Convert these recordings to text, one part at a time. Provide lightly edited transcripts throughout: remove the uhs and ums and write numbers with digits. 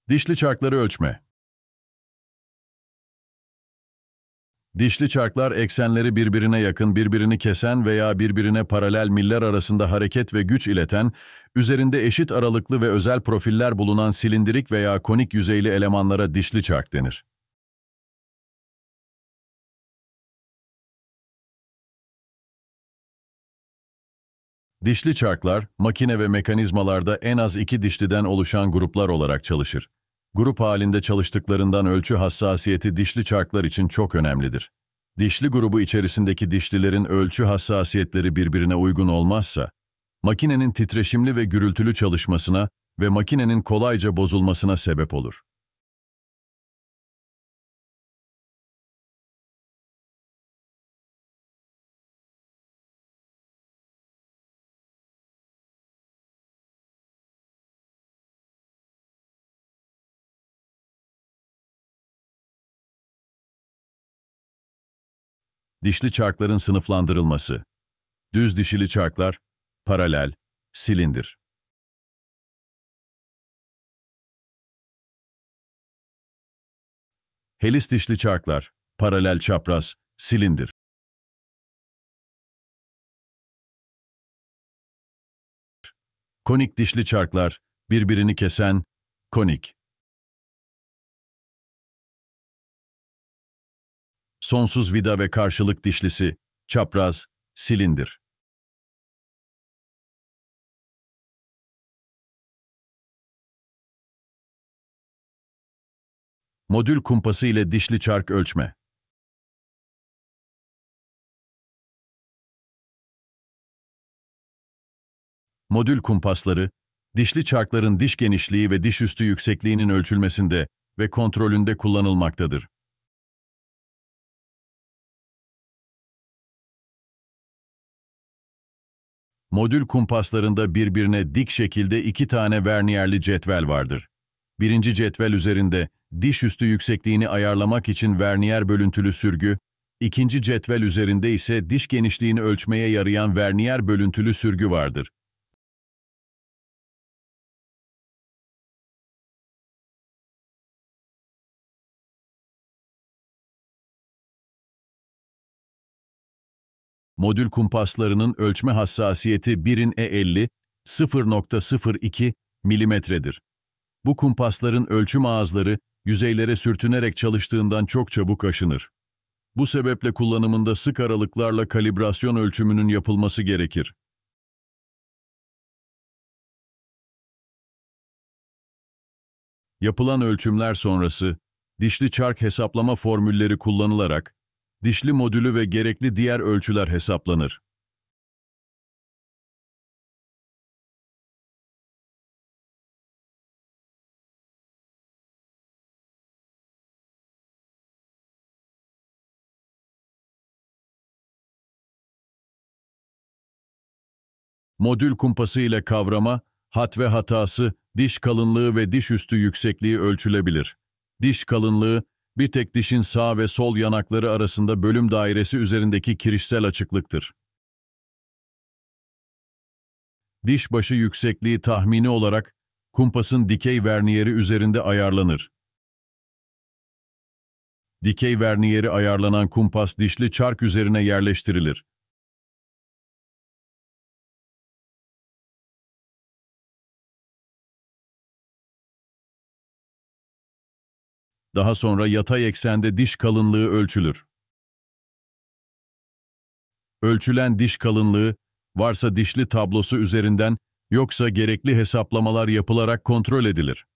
Dişli çarkları ölçme. Dişli çarklar eksenleri birbirine yakın, birbirini kesen veya birbirine paralel miller arasında hareket ve güç ileten, üzerinde eşit aralıklı ve özel profiller bulunan silindirik veya konik yüzeyli elemanlara dişli çark denir. Dişli çarklar, makine ve mekanizmalarda en az iki dişliden oluşan gruplar olarak çalışır. Grup halinde çalıştıklarından ölçü hassasiyeti dişli çarklar için çok önemlidir. Dişli grubu içerisindeki dişlilerin ölçü hassasiyetleri birbirine uygun olmazsa, makinenin titreşimli ve gürültülü çalışmasına ve makinenin kolayca bozulmasına sebep olur. Dişli çarkların sınıflandırılması. Düz dişili çarklar, paralel, silindir. Helis dişli çarklar, paralel çapraz, silindir. Konik dişli çarklar, birbirini kesen, konik. Sonsuz vida ve karşılık dişlisi, çapraz, silindir. Modül kumpası ile dişli çark ölçme. Modül kumpasları, dişli çarkların diş genişliği ve diş üstü yüksekliğinin ölçülmesinde ve kontrolünde kullanılmaktadır. Modül kumpaslarında birbirine dik şekilde iki tane verniyerli cetvel vardır. Birinci cetvel üzerinde diş üstü yüksekliğini ayarlamak için verniyer bölüntülü sürgü, ikinci cetvel üzerinde ise diş genişliğini ölçmeye yarayan verniyer bölüntülü sürgü vardır. Modül kumpaslarının ölçme hassasiyeti 1'in E50, 0,02 milimetredir. Bu kumpasların ölçüm ağızları yüzeylere sürtünerek çalıştığından çok çabuk aşınır. Bu sebeple kullanımında sık aralıklarla kalibrasyon ölçümünün yapılması gerekir. Yapılan ölçümler sonrası, dişli çark hesaplama formülleri kullanılarak, dişli modülü ve gerekli diğer ölçüler hesaplanır. Modül kumpası ile kavrama, hat ve hatası, diş kalınlığı ve diş üstü yüksekliği ölçülebilir. Diş kalınlığı, bir tek dişin sağ ve sol yanakları arasında bölüm dairesi üzerindeki kirişsel açıklıktır. Diş başı yüksekliği tahmini olarak kumpasın dikey verniyeri üzerinde ayarlanır. Dikey verniyeri ayarlanan kumpas dişli çark üzerine yerleştirilir. Daha sonra yatay eksende diş kalınlığı ölçülür. Ölçülen diş kalınlığı, varsa dişli tablosu üzerinden, yoksa gerekli hesaplamalar yapılarak kontrol edilir.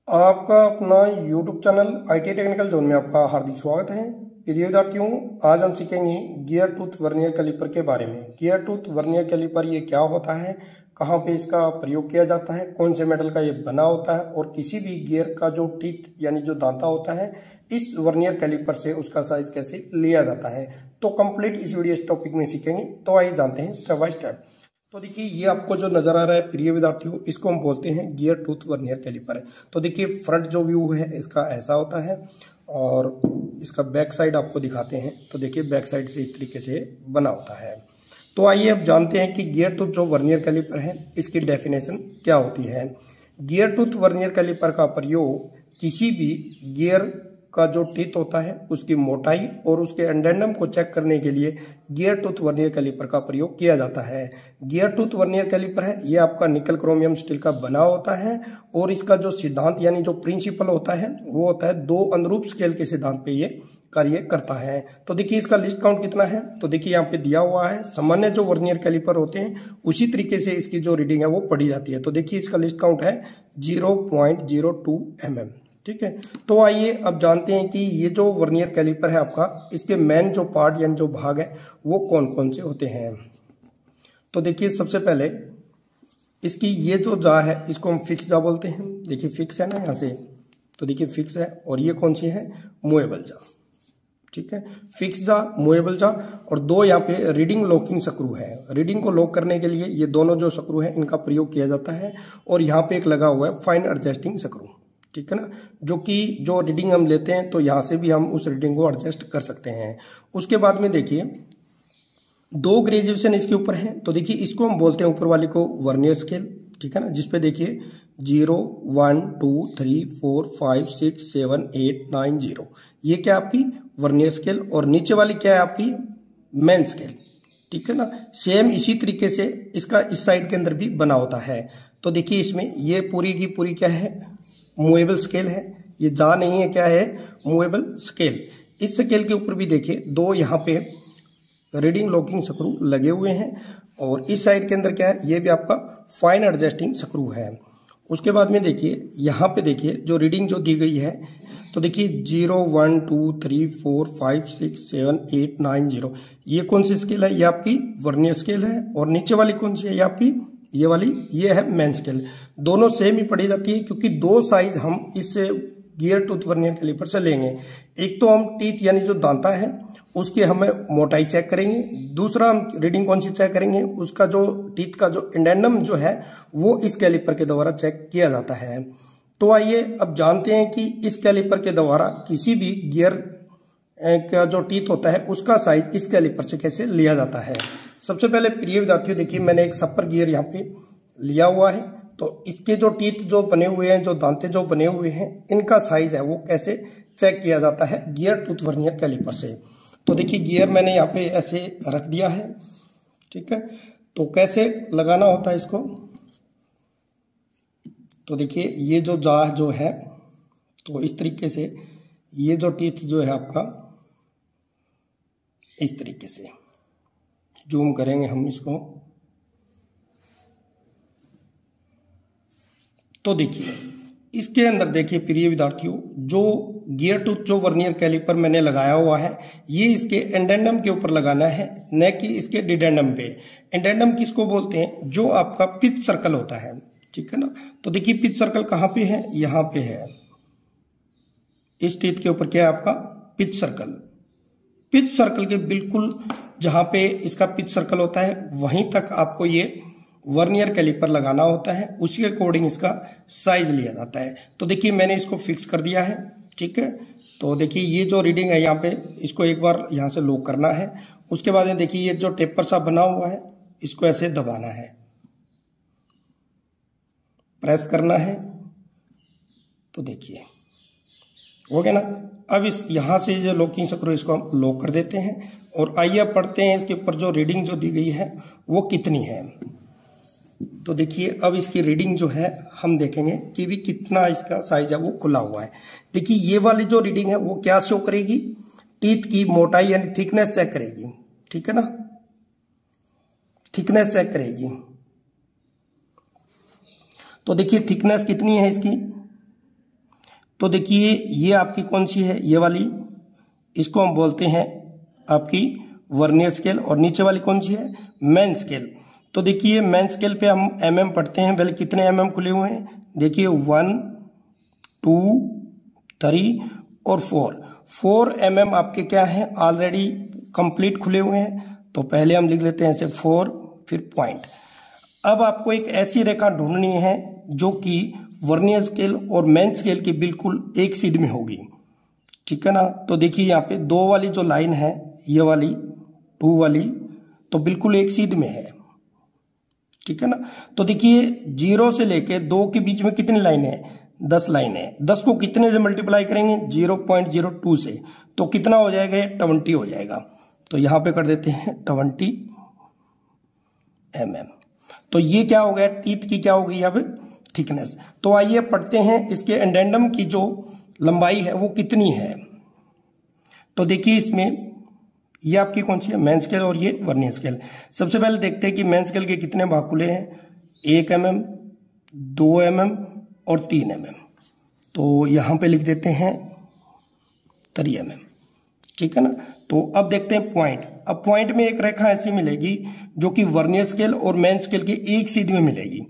आपका अपना YouTube channel IT technical zone में आपका हार्दिक स्वागत है। प्रिय विद्यार्थियों, आज हम सीखेंगे गियर टूथ वर्नियर कैलिपर के बारे में। गियर टूथ वर्नियर कैलिपर ये क्या होता है, कहाँ पे इसका प्रयोग किया जाता है, कौन से मेटल का ये बना होता है और किसी भी गियर का जो टीथ यानी जो दांता होता है इस वर्नियर कैलिपर से उसका साइज कैसे लिया जाता है, तो कंप्लीट इस वीडियो इस टॉपिक में सीखेंगे। तो आइए जानते हैं स्टेप बाय स्टेप। तो देखिए ये आपको जो नजर आ रहा है प्रिय विद्यार्थियों, इसको हम बोलते हैं गियर टूथ वर्नियर कैलिपर है। तो देखिए फ्रंट जो व्यू है इसका ऐसा होता है और इसका बैक साइड आपको दिखाते हैं। तो देखिए बैक साइड से इस तरीके से बना होता है। तो आइए अब जानते हैं कि गियर टूथ जो वर्नियर कैलिपर है इसकी डेफिनेशन क्या होती है। गियर टूथ वर्नियर कैलिपर का प्रयोग किसी भी गियर का जो टीथ होता है उसकी मोटाई और उसके एडेंडम को चेक करने के लिए गियर टूथ वर्नियर कैलिपर का प्रयोग किया जाता है। गियर टूथ वर्नियर कैलिपर है ये आपका निकल क्रोमियम स्टील का बना होता है और इसका जो सिद्धांत यानी जो प्रिंसिपल होता है वो होता है 2 अनुरूप स्केल के सिद्धांत पे ये कार्य करता है। तो देखिए इसका लिस्ट काउंट कितना है, तो देखिए यहाँ पे दिया हुआ है। सामान्य जो वर्नियर कैलिपर होते हैं उसी तरीके से इसकी जो रीडिंग है वो पढ़ी जाती है। तो देखिए इसका लिस्ट काउंट है 0.02 mm। ठीक है, तो आइए अब जानते हैं कि ये जो वर्नियर कैलिपर है आपका, इसके मेन जो पार्ट यानी जो भाग है वो कौन कौन से होते हैं। तो देखिए सबसे पहले इसकी ये जो जा है इसको हम फिक्स जा बोलते हैं। देखिए फिक्स है ना यहाँ से, तो देखिए फिक्स है। और ये कौन सी है, मूवेबल जा। ठीक है, फिक्स जा, मूवेबल जा। और 2 यहाँ पे रीडिंग लॉकिंग स्क्रू है। रीडिंग को लॉक करने के लिए ये दोनों जो स्क्रू है इनका प्रयोग किया जाता है। और यहाँ पे एक लगा हुआ है फाइन एडजस्टिंग स्क्रू। ठीक है ना, जो कि जो रीडिंग हम लेते हैं तो यहाँ से भी हम उस रीडिंग को एडजस्ट कर सकते हैं। उसके बाद में देखिए 2 ग्रेजुएशन इसके ऊपर है। तो देखिए इसको हम बोलते हैं ऊपर वाले को वर्नियर स्केल। ठीक है ना, जिसपे देखिए 0, 1, 2, 3, 4, 5, 6, 7, 8, 9, 0 ये क्या आपकी वर्नियर स्केल। और नीचे वाली क्या है आपकी मेन स्केल। ठीक है ना, सेम इसी तरीके से इसका इस साइड के अंदर भी बना होता है। तो देखिए इसमें ये पूरी की पूरी क्या है, मूवेबल स्केल है। ये जा नहीं है, क्या है, मूवेबल स्केल। इस स्केल के ऊपर भी देखिए 2 यहाँ पे रीडिंग लॉकिंग स्क्रू लगे हुए हैं। और इस साइड के अंदर क्या है, ये भी आपका फाइन एडजस्टिंग स्क्रू है। उसके बाद में देखिए यहाँ पे देखिए जो रीडिंग जो दी गई है, तो देखिए 0, 1, 2, 3, 4, 5, 6, 7, 8, 9, 0 ये कौन सी स्केल है, ये आपकी वर्नियर स्केल है। और नीचे वाली कौन सी है, ये आपकी ये वाली, ये है मेन स्केल। दोनों सेम ही पढ़ी जाती है क्योंकि 2 साइज हम इस गियर टूथ वर्नियर कैलिपर से लेंगे। एक तो हम टीथ यानी जो दांता है उसकी हमें मोटाई चेक करेंगे। दूसरा हम रीडिंग कौन सी चेक करेंगे, उसका जो टीथ का जो एडेंडम जो है वो इस कैलिपर के द्वारा चेक किया जाता है। तो आइए अब जानते हैं कि इस कैलिपर के द्वारा किसी भी गियर का जो टीथ होता है उसका साइज इस कैलिपर से कैसे लिया जाता है। सबसे पहले प्रिय विद्यार्थियों देखिए मैंने एक सपर गियर यहाँ पे लिया हुआ है। तो इसके जो टीथ जो बने हुए हैं, जो दांते जो बने हुए हैं, इनका साइज है वो कैसे चेक किया जाता है गियर टूथ वर्नियर कैलिपर से। तो देखिए गियर मैंने यहाँ पे ऐसे रख दिया है। ठीक है, तो कैसे लगाना होता है इसको, तो देखिए ये जो जा जो है तो इस तरीके से ये जो टीथ जो है आपका इस तरीके से जूम करेंगे हम इसको। तो देखिए इसके अंदर देखिए प्रिय विद्यार्थियों जो गियर टूथ जो वर्नियर कैलिपर मैंने लगाया हुआ है ये इसके एडेंडम के ऊपर लगाना है, न कि इसके डिडेंडम पे। एडेंडम किसको बोलते हैं, जो आपका पिच सर्कल होता है। ठीक है ना, तो देखिए पिच सर्कल कहाँ पे है, यहाँ पे है। इस टीथ के ऊपर क्या है आपका पिच सर्कल। पिच सर्कल के बिल्कुल जहां पे इसका पिच सर्कल होता है वहीं तक आपको ये वर्नियर कैलिपर लगाना होता है। उसी के अकॉर्डिंग इसका साइज लिया जाता है। तो देखिए मैंने इसको फिक्स कर दिया है। ठीक है, तो देखिए ये जो रीडिंग है यहाँ पे इसको एक बार यहाँ से लॉक करना है। उसके बाद देखिए ये जो टेपर सा बना हुआ है इसको ऐसे दबाना है, प्रेस करना है। तो देखिए हो गया ना। अब इस यहाँ से जो लॉकिंग स्क्रू इसको हम लॉक कर देते हैं। और आइए अब पढ़ते हैं इसके ऊपर जो रीडिंग जो दी गई है वो कितनी है। तो देखिए अब इसकी रीडिंग जो है हम देखेंगे कि भी कितना इसका साइज है वो खुला हुआ है। देखिए ये वाली जो रीडिंग है वो क्या शो करेगी, टीथ की मोटाई यानी थिकनेस चेक करेगी। ठीक है ना, थिकनेस चेक करेगी। तो देखिए थिकनेस कितनी है इसकी, तो देखिए ये आपकी कौन सी है, ये वाली, इसको हम बोलते हैं आपकी वर्नियर स्केल। और नीचे वाली कौन सी है, मेन स्केल। तो देखिए मेन स्केल पे हम mm पढ़ते हैं। पहले कितने mm खुले हुए हैं, देखिए 1, 2, 3 और 4 mm आपके क्या है ऑलरेडी कंप्लीट खुले हुए हैं। तो पहले हम लिख लेते हैं ऐसे 4 फिर पॉइंट। अब आपको एक ऐसी रेखा ढूंढनी है जो कि वर्नियर स्केल और मेन स्केल की बिल्कुल एक सीध में होगी। ठीक है ना, तो देखिए यहाँ पे 2 वाली जो लाइन है ये वाली 2 वाली तो बिल्कुल एक सीध में है। ठीक है ना। तो देखिए 0 से लेके 2 के बीच में कितनी लाइनें हैं, 10 लाइनें हैं। 10 को कितने से मल्टीप्लाई करेंगे, 0.02 से, तो कितना हो जाएगा, 20 हो जाएगा। तो यहां पे कर देते हैं 20 mm। तो ये क्या हो गया, टीथ की क्या हो गई यहाँ पे, थिकनेस। तो आइए पढ़ते हैं इसके एंडेंडम की जो लंबाई है वो कितनी है। तो देखिए इसमें ये आपकी कौन सी है, मेन स्केल और ये वर्नियर स्केल। सबसे पहले देखते हैं कि मेन स्केल के कितने भाग हैं, 1 mm, 2 mm और 3 mm। तो यहां पे लिख देते हैं 3 mm, ठीक है ना। तो अब देखते हैं पॉइंट। अब पॉइंट में एक रेखा ऐसी मिलेगी जो कि वर्नियर स्केल और मेन स्केल के एक सीध में मिलेगी।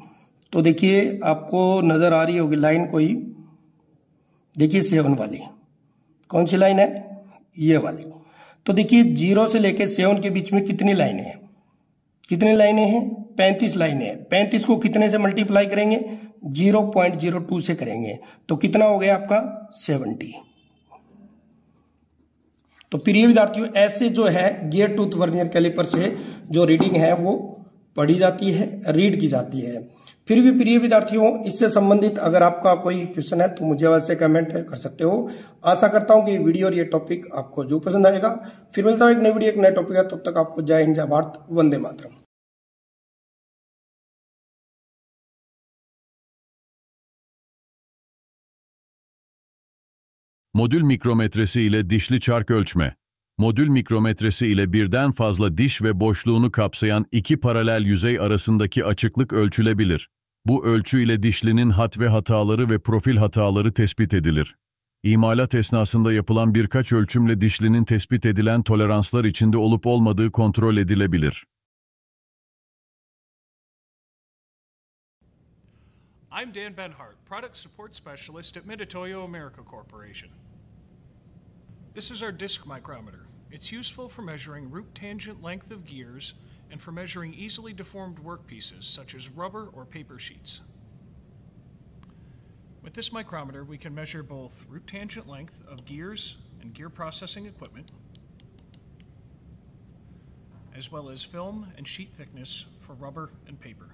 तो देखिए आपको नजर आ रही होगी लाइन कोई, देखिए 7 वाली, कौन सी लाइन है, ये वाली। तो देखिए 0 से लेकर 7 के बीच में कितनी लाइनें हैं, कितनी लाइनें हैं, 35 लाइनें हैं। 35 को कितने से मल्टीप्लाई करेंगे, 0.02 से करेंगे, तो कितना हो गया आपका 70। तो प्रिय विद्यार्थियों ऐसे जो है गियर टूथ वर्नियर कैलिपर से जो रीडिंग है वो पढ़ी जाती है, रीड की जाती है। फिर भी प्रिय विद्यार्थियों इससे संबंधित अगर आपका कोई क्वेश्चन है तो मुझे अवश्य कमेंट कर सकते हो। आशा करता हूं कि वीडियो और ये टॉपिक आपको जो पसंद आएगा। फिर मिलता हूं एक नई वीडियो, एक नए टॉपिक है, तब तक आपको जय हिंद, जय Bharat, Vande Mataram. Modül mikrometresi ile dişli çark ölçme. Modül mikrometresi ile birden fazla diş ve boşluğunu kapsayan iki paralel yüzey arasındaki açıklık ölçülebilir. Bu ölçü ile dişlinin hat ve hataları ve profil hataları tespit edilir. İmalat esnasında yapılan birkaç ölçümle dişlinin tespit edilen toleranslar içinde olup olmadığı kontrol edilebilir. I'm Dan Benhart, Product Support Specialist at Mitutoyo America Corporation. This is our disc micrometer. It's useful for measuring root tangent length of gears and for measuring easily deformed workpieces such as rubber or paper sheets. With this micrometer, we can measure both root tangent length of gears and gear processing equipment, as well as film and sheet thickness for rubber and paper.